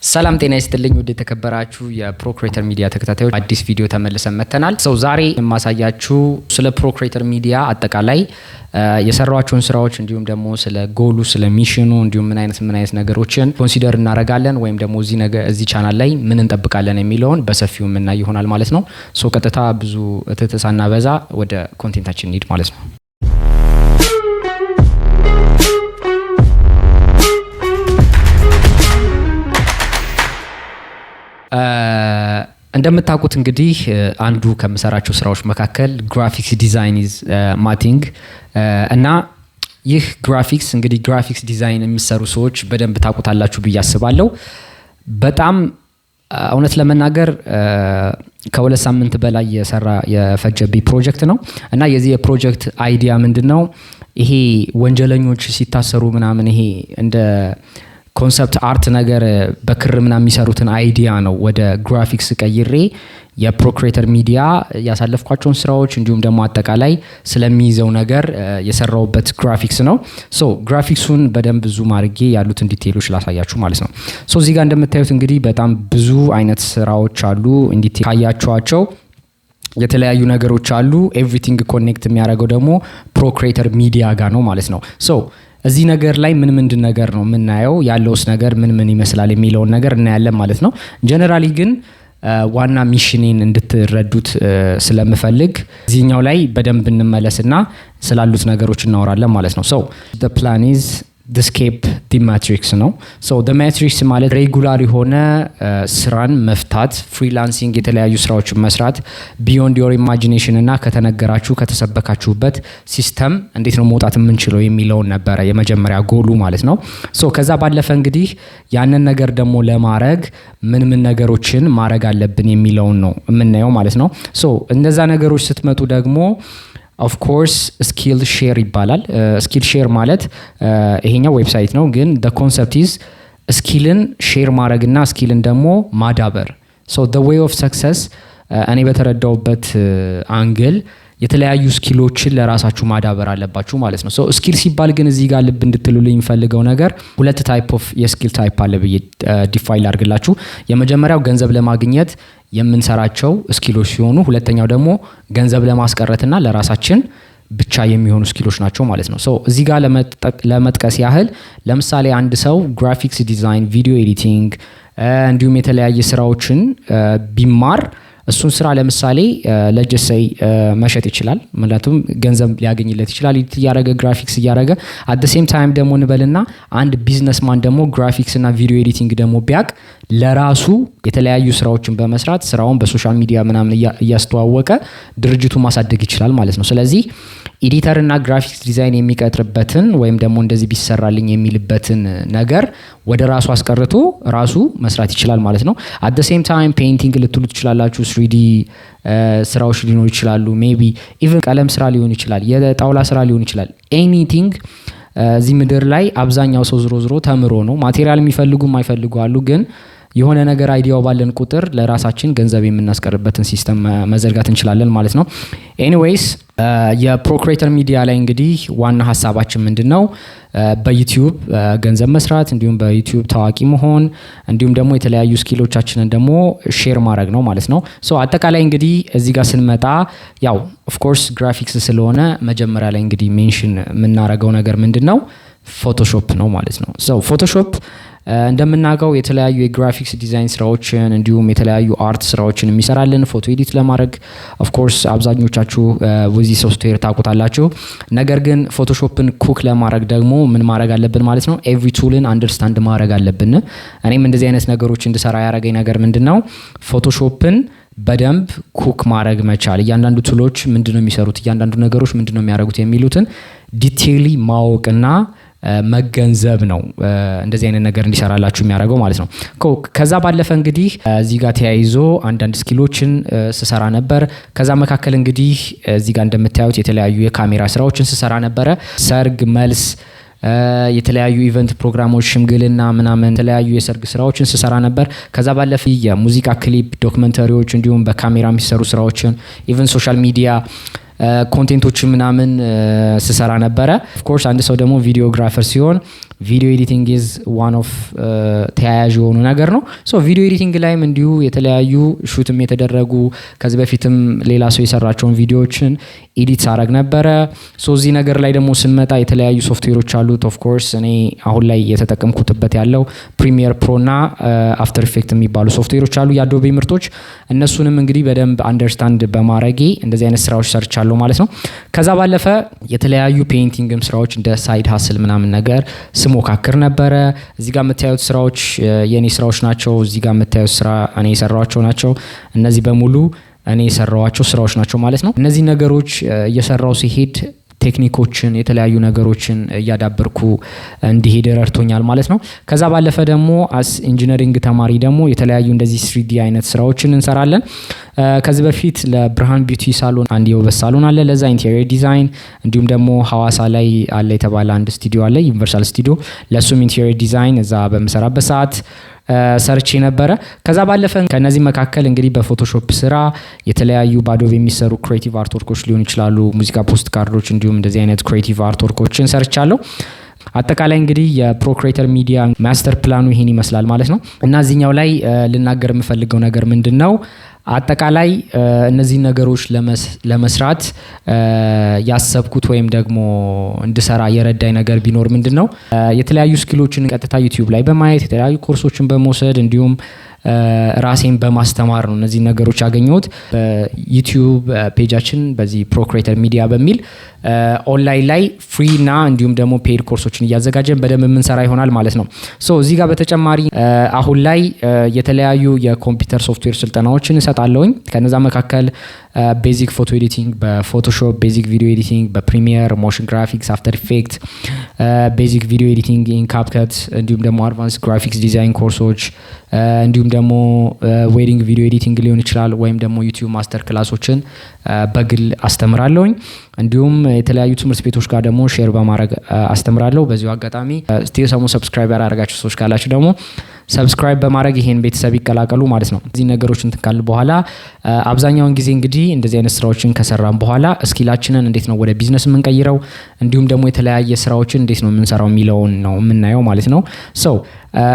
ሰላም ጤና ይስጥልኝ ውድ የተከበራችሁ የፕሮክሬተር ሚዲያ ተከታታዮች አዲስ ቪዲዮ ተመልሰን መጥተናል። ዛሬ የማሳያችሁ ስለ ፕሮክሬተር ሚዲያ አጠቃላይ የሰራቸውን ስራዎች እንዲሁም ደግሞ ስለ ጎሉ ስለ ሚሽኑ እንዲሁም ምን አይነት ነገሮችን ኮንሲደር እናደርጋለን ወይም ደግሞ እዚህ ቻናል ላይ ምን እንጠብቃለን የሚለውን በሰፊው የምናይ ይሆናል ማለት ነው። ቀጥታ ብዙ እትትሳና በዛ ወደ ኮንቴንታችን እንሂድ ማለት ነው። እንደምታውቁት እንግዲህ አንዱ ከምሰራቸው ስራዎች መካከል ግራፊክስ ዲዛይን ኢዝ ማቲንግ እና ይህ ግራፊክስ ዲዛይን የሚሰሩ ሰዎች በደንብ ታውቁታላችሁ ብዬ አስባለሁ። በጣም እውነት ለመናገር ከሁለት ሳምንት በላይ የፈጀብኝ ፕሮጀክት ነው እና የዚህ የፕሮጀክት አይዲያ ምንድነው? ይሄ ወንጀለኞች ሲታሰሩ ምናምን ይሄ እንደ ኮንሰፕት አርት ነገር በክር ምናምን የሚሰሩትን አይዲያ ነው ወደ ግራፊክስ ቀይሬ የፕሮክሬተር ሚዲያ ያሳለፍኳቸውን ስራዎች እንዲሁም ደግሞ አጠቃላይ ስለሚይዘው ነገር የሰራውበት ግራፊክስ ነው። ግራፊክሱን በደንብ ዙም አድርጌ ያሉትን ዲቴይሎች ላሳያችሁ ማለት ነው። እዚህ ጋር እንደምታዩት እንግዲህ በጣም ብዙ አይነት ስራዎች አሉ። እንዲቴል ካያችኋቸው የተለያዩ ነገሮች አሉ። ኤቭሪቲንግ ኮኔክት የሚያደርገው ደግሞ ፕሮክሬተር ሚዲያ ጋር ነው ማለት ነው። እዚህ ነገር ላይ ምንድን ነገር ነው የምናየው፣ ያለውስ ነገር ምን ይመስላል የሚለውን ነገር እናያለን ማለት ነው። ጀነራሊ ግን ዋና ሚሽኔን እንድትረዱት ስለምፈልግ እዚህኛው ላይ በደንብ እንመለስና ስላሉት ነገሮች እናወራለን ማለት ነው። the plan is ስኬፕ ዲ ማትሪክስ ነው። ማትሪክስ ማለት ሬጉላር የሆነ ስራን መፍታት፣ ፍሪላንሲንግ የተለያዩ ስራዎችን መስራት፣ ቢዮንድ ዮር ኢማጂኔሽን እና ከተነገራችሁ ከተሰበካችሁበት ሲስተም እንዴት ነው መውጣት የምንችለው የሚለውን ነበረ የመጀመሪያ ጎሉ ማለት ነው። ከዛ ባለፈ እንግዲህ ያንን ነገር ደግሞ ለማድረግ ምን ነገሮችን ማድረግ አለብን የሚለውን ነው የምናየው ማለት ነው። እነዛ ነገሮች ስትመጡ ደግሞ ኦፍ ኮርስ ስኪል ሼር ይባላል። ስኪል ሼር ማለት ይሄኛው ዌብሳይት ነው፣ ግን the concept is ስኪልን ሼር ማድረግና ስኪልን ደግሞ ማዳበር። the way of success እኔ በተረዳውበት አንግል የተለያዩ ስኪሎችን ለራሳችሁ ማዳበር አለባችሁ ማለት ነው። ስኪል ሲባል ግን እዚህ ጋር ልብ እንድትሉልኝ የሚፈልገው ነገር ሁለት ታይፕ ኦፍ የስኪል ታይፕ አለ ብዬ ዲፋይን አድርግላችሁ። የመጀመሪያው ገንዘብ ለማግኘት የምንሰራቸው ስኪሎች ሲሆኑ፣ ሁለተኛው ደግሞ ገንዘብ ለማስቀረትና ለራሳችን ብቻ የሚሆኑ ስኪሎች ናቸው ማለት ነው። እዚህ ጋር ለመጥቀስ ያህል ለምሳሌ አንድ ሰው ግራፊክስ ዲዛይን፣ ቪዲዮ ኤዲቲንግ እንዲሁም የተለያየ ስራዎችን ቢማር እሱን ስራ ለምሳሌ ለጀሰይ መሸጥ ይችላል። ምክንያቱም ገንዘብ ሊያገኝለት ይችላል እያረገ ግራፊክስ እያረገ። አት ሴም ታይም ደግሞ እንበልና አንድ ቢዝነስማን ደግሞ ግራፊክስ እና ቪዲዮ ኤዲቲንግ ደግሞ ቢያቅ ለራሱ የተለያዩ ስራዎችን በመስራት ስራውን በሶሻል ሚዲያ ምናምን እያስተዋወቀ ድርጅቱ ማሳደግ ይችላል ማለት ነው። ስለዚህ ኤዲተር እና ግራፊክስ ዲዛይን የሚቀጥርበትን ወይም ደግሞ እንደዚህ ቢሰራልኝ የሚልበትን ነገር ወደ ራሱ አስቀርቶ ራሱ መስራት ይችላል ማለት ነው። አት ሴም ታይም ፔይንቲንግ ልትሉ ትችላላችሁ፣ 3D ስራዎች ሊሆኑ ይችላሉ፣ ሜቢ ኢቭን ቀለም ስራ ሊሆን ይችላል፣ የጣውላ ስራ ሊሆን ይችላል። ኤኒቲንግ እዚህ ምድር ላይ አብዛኛው ሰው ዝሮ ተምሮ ነው። ማቴሪያል የሚፈልጉ የማይፈልጉ አሉ፣ ግን የሆነ ነገር አይዲያው ባለን ቁጥር ለራሳችን ገንዘብ የምናስቀርበትን ሲስተም መዘርጋት እንችላለን ማለት ነው። ኤኒዌይስ የፕሮክሬተር ሚዲያ ላይ እንግዲህ ዋና ሀሳባችን ምንድነው? በዩቲዩብ ገንዘብ መስራት እንዲሁም በዩቲዩብ ታዋቂ መሆን እንዲሁም ደግሞ የተለያዩ ስኪሎቻችንን ደግሞ ሼር ማድረግ ነው ማለት ነው። አጠቃላይ እንግዲህ እዚህ ጋር ስንመጣ ያው ኦፍ ኮርስ ግራፊክስ ስለሆነ መጀመሪያ ላይ እንግዲህ ሜንሽን የምናደርገው ነገር ምንድነው? ፎቶሾፕ ነው ማለት ነው። ፎቶሾፕ እንደምናውቀው የተለያዩ የግራፊክስ ዲዛይን ስራዎችን እንዲሁም የተለያዩ አርት ስራዎችን የሚሰራልን ፎቶ ኤዲት ለማድረግ ኦፍ ኮርስ አብዛኞቻችሁ በዚህ ሶፍትዌር ታውቁታላችሁ። ነገር ግን ፎቶሾፕን ኩክ ለማድረግ ደግሞ ምን ማድረግ አለብን ማለት ነው? ኤቭሪ ቱልን አንደርስታንድ ማድረግ አለብን። እኔም እንደዚህ አይነት ነገሮች እንድሰራ ያደረገኝ ነገር ምንድነው? ፎቶሾፕን በደንብ ኩክ ማድረግ መቻል፣ እያንዳንዱ ቱሎች ምንድነው የሚሰሩት፣ እያንዳንዱ ነገሮች ምንድነው የሚያደርጉት የሚሉትን ዲቴይሊ ማወቅና መገንዘብ ነው እንደዚህ አይነት ነገር እንዲሰራላችሁ የሚያደርገው ማለት ነው። ከዛ ባለፈ እንግዲህ እዚህ ጋር ተያይዞ አንዳንድ ስኪሎችን ስሰራ ነበር። ከዛ መካከል እንግዲህ እዚህ ጋር እንደምታዩት የተለያዩ የካሜራ ስራዎችን ስሰራ ነበረ። ሰርግ፣ መልስ፣ የተለያዩ ኢቨንት ፕሮግራሞች፣ ሽምግልና ምናምን የተለያዩ የሰርግ ስራዎችን ስሰራ ነበር። ከዛ ባለፈ የሙዚቃ ክሊፕ፣ ዶክመንተሪዎች እንዲሁም በካሜራ የሚሰሩ ስራዎችን ኢቨን ሶሻል ሚዲያ ኮንቴንቶች ምናምን ስሰራ ነበረ። ኦፍ ኮርስ አንድ ሰው ደግሞ ቪዲዮግራፈር ሲሆን ቪዲዮ ኤዲቲንግ ኢዝ ዋን ኦፍ ተያያዥ የሆኑ ነገር ነው። ሶ ቪዲዮ ኤዲቲንግ ላይም እንዲሁ የተለያዩ ሹትም የተደረጉ ከዚህ በፊትም ሌላ ሰው የሰራቸውን ቪዲዮዎችን ኤዲት ሳረግ ነበረ። ሶ እዚህ ነገር ላይ ደግሞ ስንመጣ የተለያዩ ሶፍትዌሮች አሉት። ኦፍ ኮርስ እኔ አሁን ላይ የተጠቀምኩትበት ያለው ፕሪሚየር ፕሮ እና አፍተር ኢፌክት የሚባሉ ሶፍትዌሮች አሉ፣ የአዶቤ ምርቶች። እነሱንም እንግዲህ በደንብ አንደርስታንድ በማድረጌ እንደዚህ አይነት ስራዎች ሰርቻለሁ ማለት ነው። ከዛ ባለፈ የተለያዩ ፔይንቲንግም ስራዎች እንደ ሳይድ ሀስል ምናምን ነገር ስሞካክር ነበረ። እዚህ ጋር የምታዩት ስራዎች የኔ ስራዎች ናቸው። እዚህ ጋር የምታዩት ስራ እኔ የሰራኋቸው ናቸው። እነዚህ በሙሉ እኔ የሰራኋቸው ስራዎች ናቸው ማለት ነው። እነዚህ ነገሮች እየሰራው ሲሄድ ቴክኒኮችን የተለያዩ ነገሮችን እያዳበርኩ እንዲሄድ ረድቶኛል ማለት ነው። ከዛ ባለፈ ደግሞ አስ ኢንጂነሪንግ ተማሪ ደግሞ የተለያዩ እንደዚህ 3D አይነት ስራዎችን እንሰራለን። ከዚህ በፊት ለብርሃን ቢዩቲ ሳሎን አንድ የውበት ሳሎን አለ፣ ለዛ ኢንቴሪየር ዲዛይን፣ እንዲሁም ደግሞ ሐዋሳ ላይ አለ የተባለ አንድ ስቱዲዮ አለ፣ ዩኒቨርሳል ስቱዲዮ፣ ለሱም ኢንቴሪየር ዲዛይን እዛ በምሰራበት ሰዓት ሰርቼ ነበረ። ከዛ ባለፈ ከነዚህ መካከል እንግዲህ በፎቶሾፕ ስራ የተለያዩ በአዶቤ የሚሰሩ ክሬቲቭ አርትወርኮች ሊሆኑ ይችላሉ፣ ሙዚቃ ፖስት ካርዶች፣ እንዲሁም እንደዚህ አይነት ክሬቲቭ አርትወርኮችን ሰርቻለሁ። አጠቃላይ እንግዲህ የፕሮክሬተር ሚዲያ ማስተር ፕላኑ ይሄን ይመስላል ማለት ነው። እና እዚህኛው ላይ ልናገር የምፈልገው ነገር ምንድን ነው? አጠቃላይ እነዚህ ነገሮች ለመስራት ያሰብኩት ወይም ደግሞ እንድሰራ የረዳኝ ነገር ቢኖር ምንድነው የተለያዩ ስኪሎችን ቀጥታ ዩቲዩብ ላይ በማየት የተለያዩ ኮርሶችን በመውሰድ እንዲሁም ራሴን በማስተማር ነው እነዚህ ነገሮች ያገኘሁት። በዩቲዩብ ፔጃችን በዚህ ፕሮክሬተር ሚዲያ በሚል ኦንላይን ላይ ፍሪ እና እንዲሁም ደግሞ ፔድ ኮርሶችን እያዘጋጀን በደንብ የምንሰራ ይሆናል ማለት ነው። ሶ እዚህ ጋር በተጨማሪ አሁን ላይ የተለያዩ የኮምፒውተር ሶፍትዌር ስልጠናዎችን እሰጣለሁኝ። ከነዛ መካከል ቤዚክ ፎቶ ኤዲቲንግ በፎቶሾፕ፣ ቤዚክ ቪዲዮ ኤዲቲንግ በፕሪሚየር፣ ሞሽን ግራፊክስ፣ አፍተር ኢፌክት፣ ቤዚክ ቪዲዮ ኤዲቲንግ ኢን ካፕከት፣ እንዲሁም ደግሞ አድቫንስ ግራፊክስ ዲዛይን ኮርሶች፣ እንዲሁም ደግሞ ዌዲንግ ቪዲዮ ኤዲቲንግ ሊሆን ይችላል፣ ወይም ደግሞ ዩቲዩብ ማስተር ክላሶችን በግል አስተምራለሁኝ። እንዲሁም የተለያዩ ትምህርት ቤቶች ጋር ደግሞ ሼር በማድረግ አስተምራለሁ። በዚሁ አጋጣሚ ስቲል ሰሙ ሰብስክራይብ ያደረጋችሁ ሰዎች ካላችሁ ደግሞ ሰብስክራይብ በማድረግ ይሄን ቤተሰብ ይቀላቀሉ ማለት ነው። እዚህ ነገሮች እንትካል በኋላ አብዛኛውን ጊዜ እንግዲህ እንደዚህ አይነት ስራዎችን ከሰራን በኋላ እስኪላችንን እንዴት ነው ወደ ቢዝነስ የምንቀይረው እንዲሁም ደግሞ የተለያየ ስራዎችን እንዴት ነው የምንሰራው የሚለውን ነው የምናየው ማለት ነው። ሶ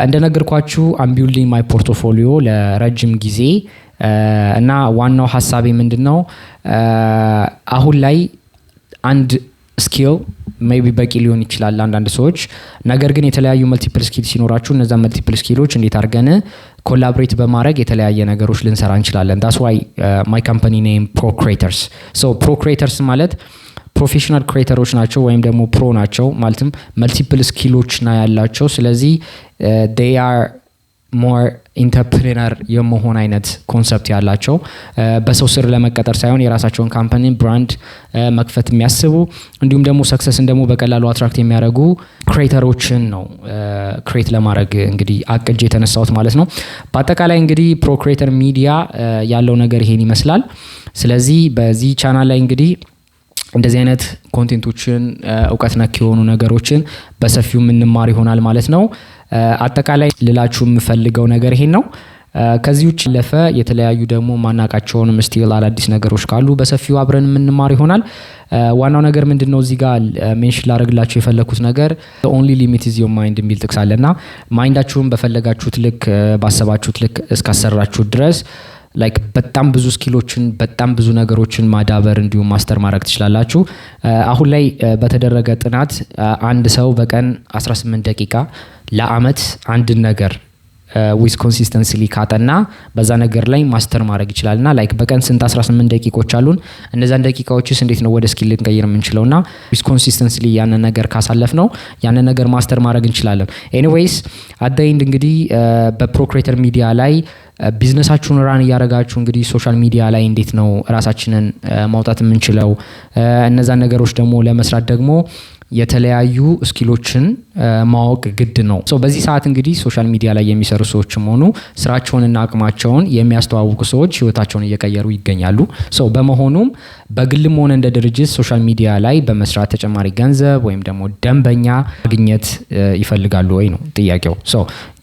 እንደነገርኳችሁ አም ቢልዲንግ ማይ ፖርትፎሊዮ ለረጅም ጊዜ እና ዋናው ሀሳቤ ምንድነው አሁን ላይ አንድ ስኪል ሜይ ቢ በቂ ሊሆን ይችላል አንዳንድ ሰዎች። ነገር ግን የተለያዩ መልቲፕል ስኪል ሲኖራችሁ እነዛ መልቲፕል ስኪሎች እንዴት አድርገን ኮላቦሬት በማድረግ የተለያየ ነገሮች ልንሰራ እንችላለን። ዳትስ ዋይ ማይ ካምፓኒ ኔም ፕሮክሬተርስ። ሶ ፕሮክሬተርስ ማለት ፕሮፌሽናል ክሬተሮች ናቸው ወይም ደግሞ ፕሮ ናቸው ማለትም መልቲፕል ስኪሎች ና ያላቸው። ስለዚህ they are more ኢንተርፕሬነር የመሆን አይነት ኮንሰፕት ያላቸው በሰው ስር ለመቀጠር ሳይሆን የራሳቸውን ካምፓኒ ብራንድ መክፈት የሚያስቡ እንዲሁም ደግሞ ሰክሰስን ደግሞ በቀላሉ አትራክት የሚያደርጉ ክሬተሮችን ነው ክሬት ለማድረግ እንግዲህ አቅጄ የተነሳሁት ማለት ነው። በአጠቃላይ እንግዲህ ፕሮክሬተር ሚዲያ ያለው ነገር ይሄን ይመስላል። ስለዚህ በዚህ ቻናል ላይ እንግዲህ እንደዚህ አይነት ኮንቴንቶችን እውቀት ነክ የሆኑ ነገሮችን በሰፊው የምንማር ይሆናል ማለት ነው። አጠቃላይ ልላችሁ የምፈልገው ነገር ይሄን ነው። ከዚህ ውጭ ለፈ የተለያዩ ደግሞ ማናቃቸውንም ስቲል አዳዲስ ነገሮች ካሉ በሰፊው አብረን የምንማር ይሆናል። ዋናው ነገር ምንድነው እዚህ ጋር ሜንሽን ላደርግላችሁ የፈለኩት ነገር only limit is your mind የሚል ጥቅስ አለና ማይንዳችሁን በፈለጋችሁት ልክ ባሰባችሁት ልክ እስካሰራችሁት ድረስ ላይክ በጣም ብዙ ስኪሎችን በጣም ብዙ ነገሮችን ማዳበር እንዲሁም ማስተር ማድረግ ትችላላችሁ። አሁን ላይ በተደረገ ጥናት አንድ ሰው በቀን 18 ደቂቃ ለአመት አንድ ነገር ዊዝ ኮንሲስተንሲሊ ካጠና በዛ ነገር ላይ ማስተር ማድረግ ይችላልና ላይክ በቀን ስንት 18 ደቂቃዎች አሉን። እነዛን ደቂቃዎችስ እንዴት ነው ወደ ስኪል ልንቀይር የምንችለውና ዊዝ ኮንሲስተንሲሊ ያንን ነገር ካሳለፍ ነው ያንን ነገር ማስተር ማድረግ እንችላለን። ኤኒዌይስ አት ዘ ኤንድ እንግዲህ በፕሮክሬተር ሚዲያ ላይ ቢዝነሳችሁን ራን እያደረጋችሁ እንግዲህ ሶሻል ሚዲያ ላይ እንዴት ነው ራሳችንን ማውጣት የምንችለው እነዛን ነገሮች ደግሞ ለመስራት ደግሞ የተለያዩ ስኪሎችን ማወቅ ግድ ነው። በዚህ ሰዓት እንግዲህ ሶሻል ሚዲያ ላይ የሚሰሩ ሰዎችም ሆኑ ስራቸውንና አቅማቸውን የሚያስተዋውቁ ሰዎች ህይወታቸውን እየቀየሩ ይገኛሉ። በመሆኑም በግልም ሆነ እንደ ድርጅት ሶሻል ሚዲያ ላይ በመስራት ተጨማሪ ገንዘብ ወይም ደግሞ ደንበኛ ማግኘት ይፈልጋሉ ወይ ነው ጥያቄው።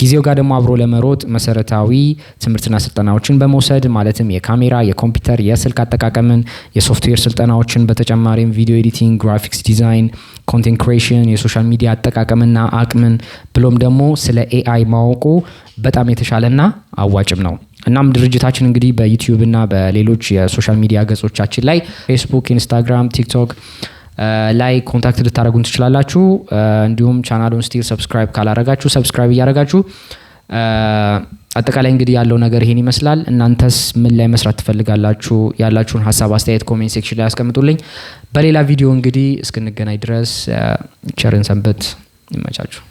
ጊዜው ጋር ደግሞ አብሮ ለመሮጥ መሰረታዊ ትምህርትና ስልጠናዎችን በመውሰድ ማለትም የካሜራ፣ የኮምፒውተር፣ የስልክ አጠቃቀምን፣ የሶፍትዌር ስልጠናዎችን በተጨማሪም ቪዲዮ ኤዲቲንግ፣ ግራፊክስ ዲዛይን፣ ኮንቴንት ክሪኤሽን፣ የሶሻል ሚዲያ አጠቃቀምና አቅምን ብሎም ደግሞ ስለ ኤአይ ማወቁ በጣም የተሻለና አዋጭም ነው። እናም ድርጅታችን እንግዲህ በዩቲዩብ እና በሌሎች የሶሻል ሚዲያ ገጾቻችን ላይ ፌስቡክ፣ ኢንስታግራም፣ ቲክቶክ ላይ ኮንታክት ልታደርጉን ትችላላችሁ። እንዲሁም ቻናሉን ስቲል ሰብስክራይብ ካላረጋችሁ ሰብስክራይብ እያረጋችሁ አጠቃላይ እንግዲህ ያለው ነገር ይሄን ይመስላል። እናንተስ ምን ላይ መስራት ትፈልጋላችሁ? ያላችሁን ሀሳብ አስተያየት ኮሜንት ሴክሽን ላይ አስቀምጡልኝ። በሌላ ቪዲዮ እንግዲህ እስክንገናኝ ድረስ ቸርን ሰንበት። ይመቻችሁ።